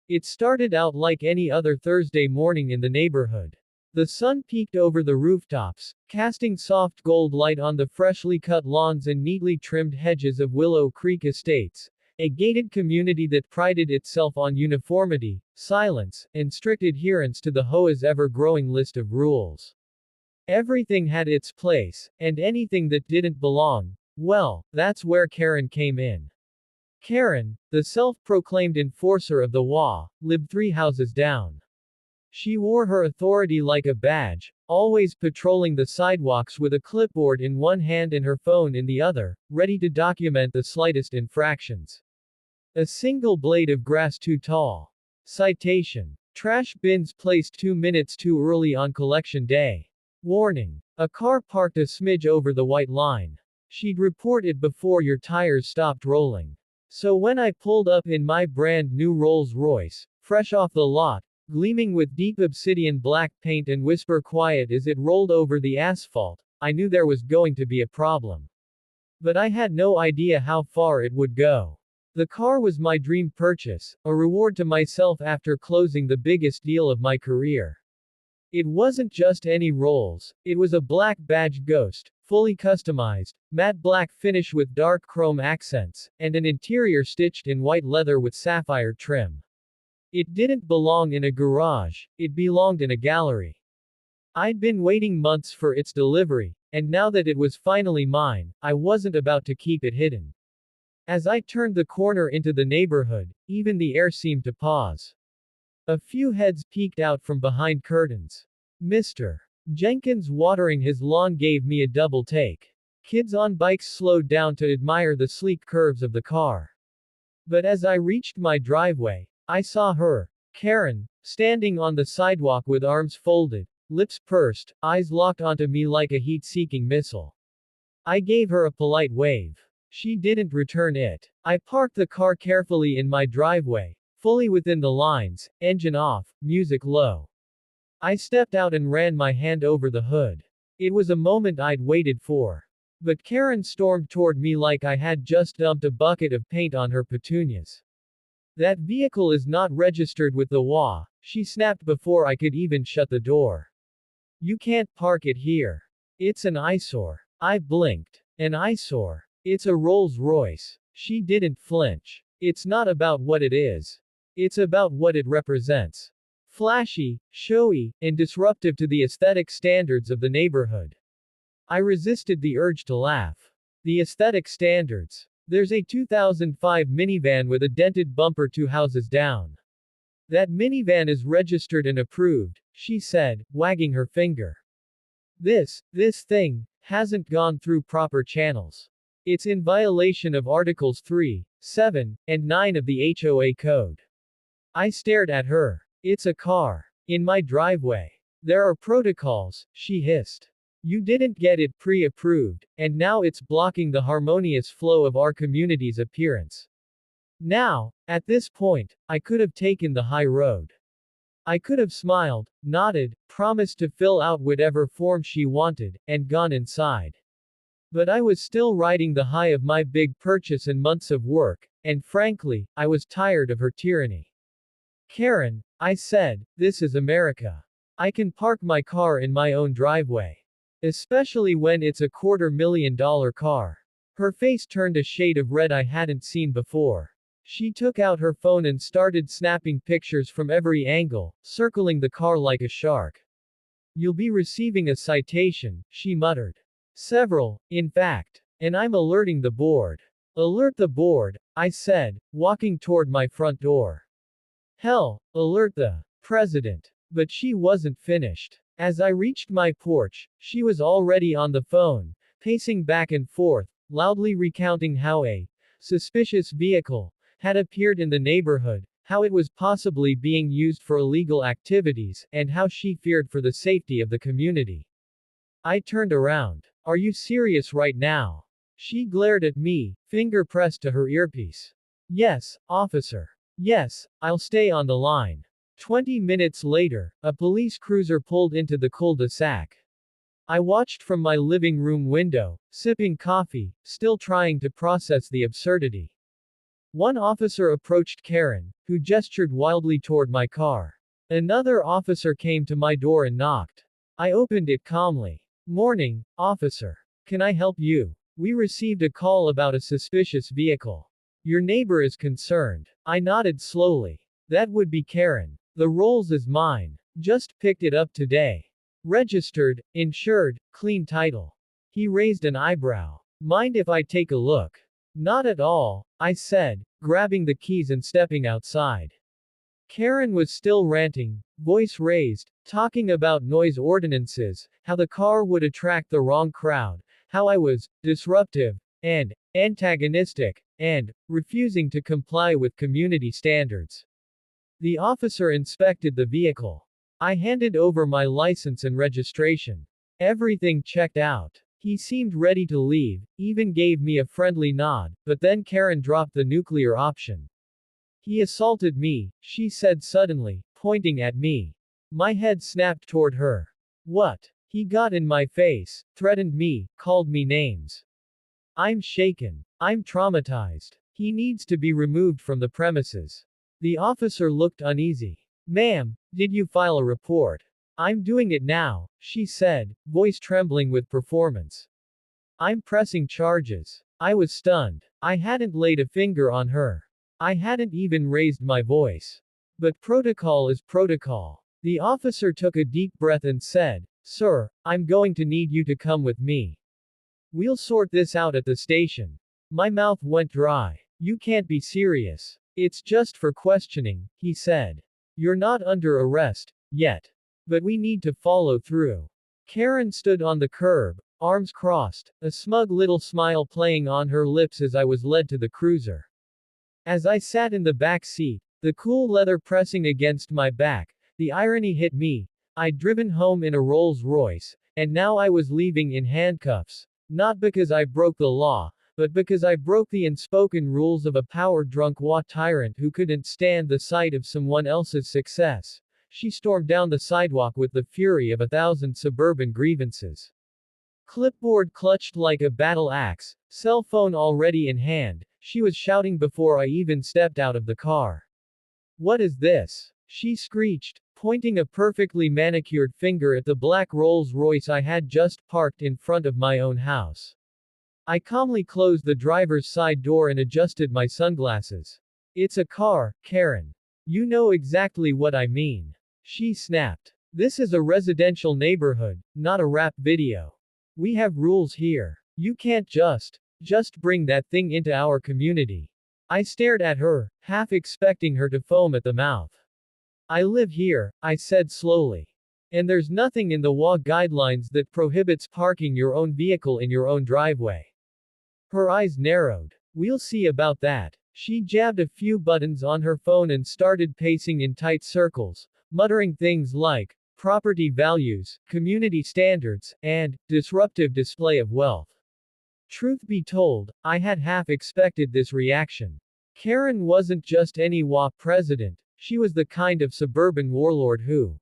It started out like any other Thursday morning in the neighborhood. The sun peeked over the rooftops, casting soft gold light on the freshly cut lawns and neatly trimmed hedges of Willow Creek Estates, a gated community that prided itself on uniformity, silence, and strict adherence to the HOA's ever-growing list of rules. Everything had its place, and anything that didn't belong, well, that's where Karen came in. Karen, the self-proclaimed enforcer of the law, lived 3 houses down. She wore her authority like a badge, always patrolling the sidewalks with a clipboard in one hand and her phone in the other, ready to document the slightest infractions. A single blade of grass too tall. Citation. Trash bins placed 2 minutes too early on collection day. Warning. A car parked a smidge over the white line. She'd report it before your tires stopped rolling. So when I pulled up in my brand new Rolls Royce, fresh off the lot, gleaming with deep obsidian black paint and whisper quiet as it rolled over the asphalt, I knew there was going to be a problem. But I had no idea how far it would go. The car was my dream purchase, a reward to myself after closing the biggest deal of my career. It wasn't just any Rolls, it was a black badge ghost, fully customized, matte black finish with dark chrome accents, and an interior stitched in white leather with sapphire trim. It didn't belong in a garage, it belonged in a gallery. I'd been waiting months for its delivery, and now that it was finally mine, I wasn't about to keep it hidden. As I turned the corner into the neighborhood, even the air seemed to pause. A few heads peeked out from behind curtains. Mr. Jenkins watering his lawn gave me a double take. Kids on bikes slowed down to admire the sleek curves of the car. But as I reached my driveway, I saw her, Karen, standing on the sidewalk with arms folded, lips pursed, eyes locked onto me like a heat-seeking missile. I gave her a polite wave. She didn't return it. I parked the car carefully in my driveway, fully within the lines, engine off, music low. I stepped out and ran my hand over the hood. It was a moment I'd waited for. But Karen stormed toward me like I had just dumped a bucket of paint on her petunias. That vehicle is not registered with the HOA, she snapped before I could even shut the door. You can't park it here. It's an eyesore. I blinked. An eyesore. It's a Rolls Royce. She didn't flinch. It's not about what it is. It's about what it represents. Flashy, showy, and disruptive to the aesthetic standards of the neighborhood. I resisted the urge to laugh. The aesthetic standards. There's a 2005 minivan with a dented bumper 2 houses down. That minivan is registered and approved, she said, wagging her finger. This thing, hasn't gone through proper channels. It's in violation of Articles 3, 7, and 9 of the HOA code. I stared at her. It's a car. In my driveway. There are protocols, she hissed. You didn't get it pre-approved, and now it's blocking the harmonious flow of our community's appearance. Now, at this point, I could have taken the high road. I could have smiled, nodded, promised to fill out whatever form she wanted, and gone inside. But I was still riding the high of my big purchase and months of work, and frankly, I was tired of her tyranny. Karen, I said, this is America. I can park my car in my own driveway. Especially when it's a $250,000 car. Her face turned a shade of red I hadn't seen before. She took out her phone and started snapping pictures from every angle, circling the car like a shark. You'll be receiving a citation, she muttered. Several, in fact. And I'm alerting the board. Alert the board, I said, walking toward my front door. Hell, alert the president. But she wasn't finished. As I reached my porch, she was already on the phone, pacing back and forth, loudly recounting how a suspicious vehicle had appeared in the neighborhood, how it was possibly being used for illegal activities, and how she feared for the safety of the community. I turned around. Are you serious right now? She glared at me, finger pressed to her earpiece. Yes, officer. Yes, I'll stay on the line. 20 minutes later, a police cruiser pulled into the cul-de-sac. I watched from my living room window, sipping coffee, still trying to process the absurdity. One officer approached Karen, who gestured wildly toward my car. Another officer came to my door and knocked. I opened it calmly. Morning, officer. Can I help you? We received a call about a suspicious vehicle. Your neighbor is concerned. I nodded slowly. That would be Karen. The Rolls is mine. Just picked it up today. Registered, insured, clean title. He raised an eyebrow. Mind if I take a look? Not at all, I said, grabbing the keys and stepping outside. Karen was still ranting, voice raised, talking about noise ordinances, how the car would attract the wrong crowd, how I was disruptive and antagonistic, and refusing to comply with community standards. The officer inspected the vehicle. I handed over my license and registration. Everything checked out. He seemed ready to leave, even gave me a friendly nod, but then Karen dropped the nuclear option. He assaulted me, she said suddenly, pointing at me. My head snapped toward her. What? He got in my face, threatened me, called me names. I'm shaken. I'm traumatized. He needs to be removed from the premises. The officer looked uneasy. Ma'am, did you file a report? I'm doing it now, she said, voice trembling with performance. I'm pressing charges. I was stunned. I hadn't laid a finger on her. I hadn't even raised my voice. But protocol is protocol. The officer took a deep breath and said, Sir, I'm going to need you to come with me. We'll sort this out at the station. My mouth went dry. You can't be serious. It's just for questioning, he said. You're not under arrest, yet. But we need to follow through. Karen stood on the curb, arms crossed, a smug little smile playing on her lips as I was led to the cruiser. As I sat in the back seat, the cool leather pressing against my back, the irony hit me. I'd driven home in a Rolls Royce, and now I was leaving in handcuffs. Not because I broke the law, but because I broke the unspoken rules of a power-drunk tyrant who couldn't stand the sight of someone else's success. She stormed down the sidewalk with the fury of 1,000 suburban grievances. Clipboard clutched like a battle axe, cell phone already in hand, she was shouting before I even stepped out of the car. What is this? She screeched, pointing a perfectly manicured finger at the black Rolls Royce I had just parked in front of my own house. I calmly closed the driver's side door and adjusted my sunglasses. It's a car, Karen. You know exactly what I mean. She snapped. This is a residential neighborhood, not a rap video. We have rules here. You can't just bring that thing into our community. I stared at her, half expecting her to foam at the mouth. I live here, I said slowly. And there's nothing in the HOA guidelines that prohibits parking your own vehicle in your own driveway. Her eyes narrowed. We'll see about that. She jabbed a few buttons on her phone and started pacing in tight circles, muttering things like, property values, community standards, and disruptive display of wealth. Truth be told, I had half expected this reaction. Karen wasn't just any HOA president, she was the kind of suburban warlord who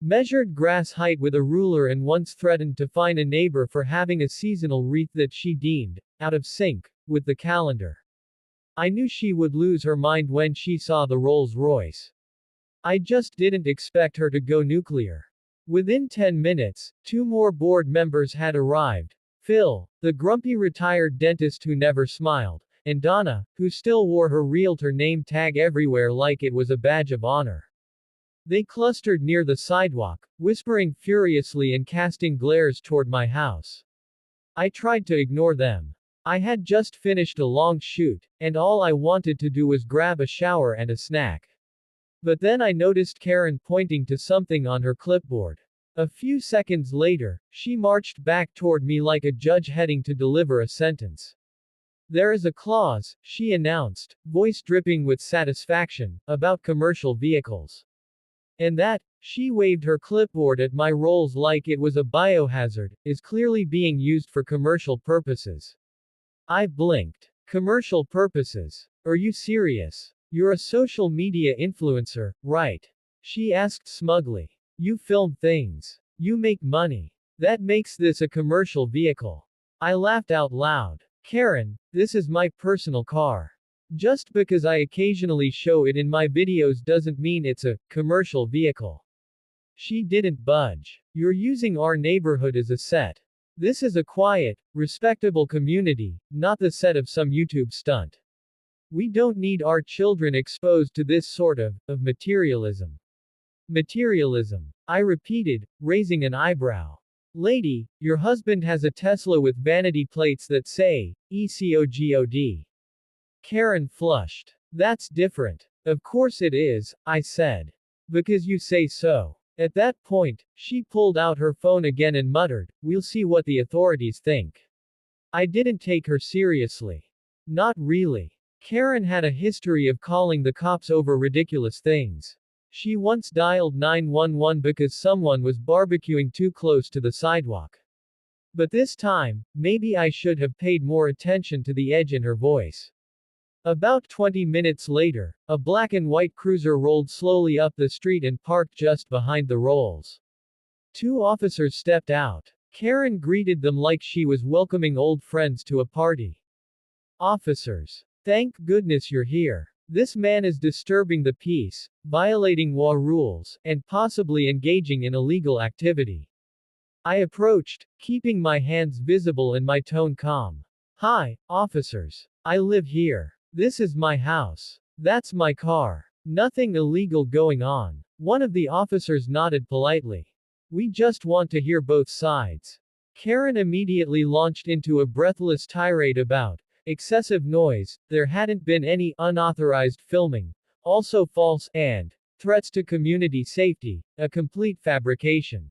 measured grass height with a ruler and once threatened to fine a neighbor for having a seasonal wreath that she deemed out of sync with the calendar. I knew she would lose her mind when she saw the Rolls Royce. I just didn't expect her to go nuclear. Within 10 minutes, 2 more board members had arrived. Phil, the grumpy retired dentist who never smiled, and Donna, who still wore her realtor name tag everywhere like it was a badge of honor. They clustered near the sidewalk, whispering furiously and casting glares toward my house. I tried to ignore them. I had just finished a long shoot, and all I wanted to do was grab a shower and a snack. But then I noticed Karen pointing to something on her clipboard. A few seconds later, she marched back toward me like a judge heading to deliver a sentence. There is a clause, she announced, voice dripping with satisfaction, about commercial vehicles. And that, she waved her clipboard at my Rolls like it was a biohazard, is clearly being used for commercial purposes. I blinked. Commercial purposes? Are you serious? You're a social media influencer, right? She asked smugly. You film things. You make money. That makes this a commercial vehicle. I laughed out loud. Karen, this is my personal car. Just because I occasionally show it in my videos doesn't mean it's a commercial vehicle. She didn't budge. You're using our neighborhood as a set. This is a quiet, respectable community, not the set of some YouTube stunt. We don't need our children exposed to this sort of materialism. Materialism. I repeated, raising an eyebrow. Lady, your husband has a Tesla with vanity plates that say, ECOGOD. Karen flushed. That's different. Of course it is, I said. Because you say so. At that point, she pulled out her phone again and muttered, we'll see what the authorities think. I didn't take her seriously. Not really. Karen had a history of calling the cops over ridiculous things. She once dialed 911 because someone was barbecuing too close to the sidewalk. But this time, maybe I should have paid more attention to the edge in her voice. About 20 minutes later, a black and white cruiser rolled slowly up the street and parked just behind the Rolls. Two officers stepped out. Karen greeted them like she was welcoming old friends to a party. Officers. Thank goodness you're here. This man is disturbing the peace, violating HOA rules, and possibly engaging in illegal activity. I approached, keeping my hands visible and my tone calm. Hi, officers. I live here. This is my house. That's my car. Nothing illegal going on. One of the officers nodded politely. We just want to hear both sides. Karen immediately launched into a breathless tirade about excessive noise, there hadn't been any unauthorized filming, also false, and threats to community safety, a complete fabrication.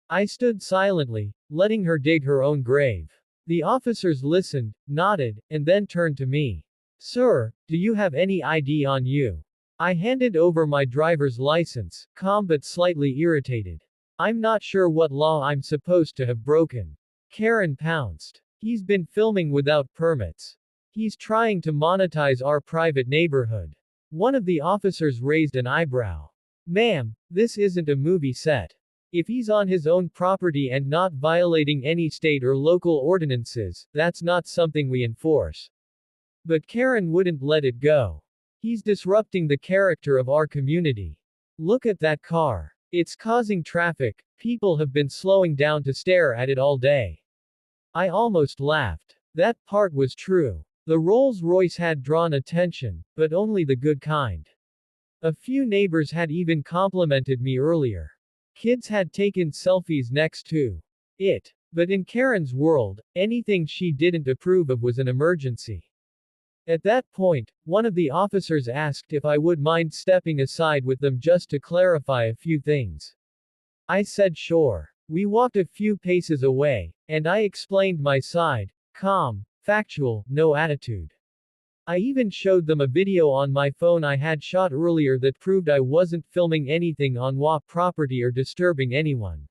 I stood silently, letting her dig her own grave. The officers listened, nodded, and then turned to me. Sir, do you have any ID on you? I handed over my driver's license, calm but slightly irritated. I'm not sure what law I'm supposed to have broken. Karen pounced. He's been filming without permits. He's trying to monetize our private neighborhood. One of the officers raised an eyebrow. Ma'am, this isn't a movie set. If he's on his own property and not violating any state or local ordinances, that's not something we enforce. But Karen wouldn't let it go. He's disrupting the character of our community. Look at that car. It's causing traffic. People have been slowing down to stare at it all day. I almost laughed. That part was true. The Rolls-Royce had drawn attention, but only the good kind. A few neighbors had even complimented me earlier. Kids had taken selfies next to it. But in Karen's world, anything she didn't approve of was an emergency. At that point, one of the officers asked if I would mind stepping aside with them just to clarify a few things. I said sure. We walked a few paces away, and I explained my side, calm, factual, no attitude. I even showed them a video on my phone I had shot earlier that proved I wasn't filming anything on HOA property or disturbing anyone.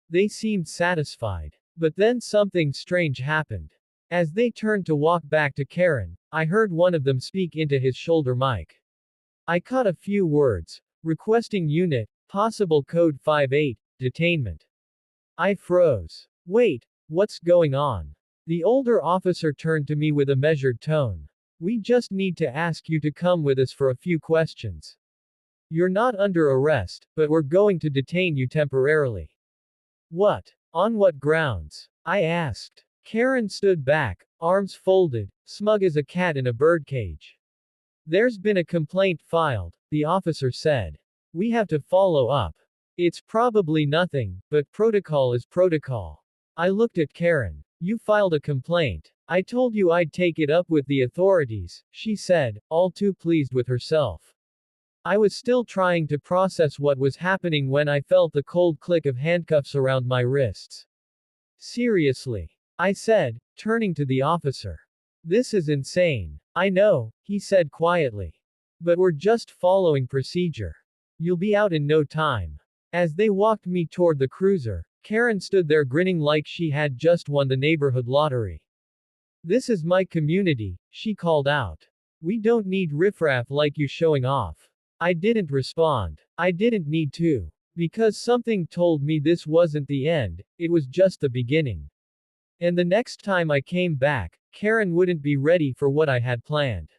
They seemed satisfied. But then something strange happened. As they turned to walk back to Karen, I heard one of them speak into his shoulder mic. I caught a few words. Requesting unit, possible code 58, detainment. I froze. Wait, what's going on? The older officer turned to me with a measured tone. We just need to ask you to come with us for a few questions. You're not under arrest, but we're going to detain you temporarily. What? On what grounds? I asked. Karen stood back, arms folded, smug as a cat in a birdcage. There's been a complaint filed, the officer said. We have to follow up. It's probably nothing, but protocol is protocol. I looked at Karen. You filed a complaint. I told you I'd take it up with the authorities, she said, all too pleased with herself. I was still trying to process what was happening when I felt the cold click of handcuffs around my wrists. Seriously, I said, turning to the officer. This is insane. I know, he said quietly. But we're just following procedure. You'll be out in no time. As they walked me toward the cruiser, Karen stood there grinning like she had just won the neighborhood lottery. This is my community, she called out. We don't need riffraff like you showing off. I didn't respond. I didn't need to. Because something told me this wasn't the end, it was just the beginning. And the next time I came back, Karen wouldn't be ready for what I had planned.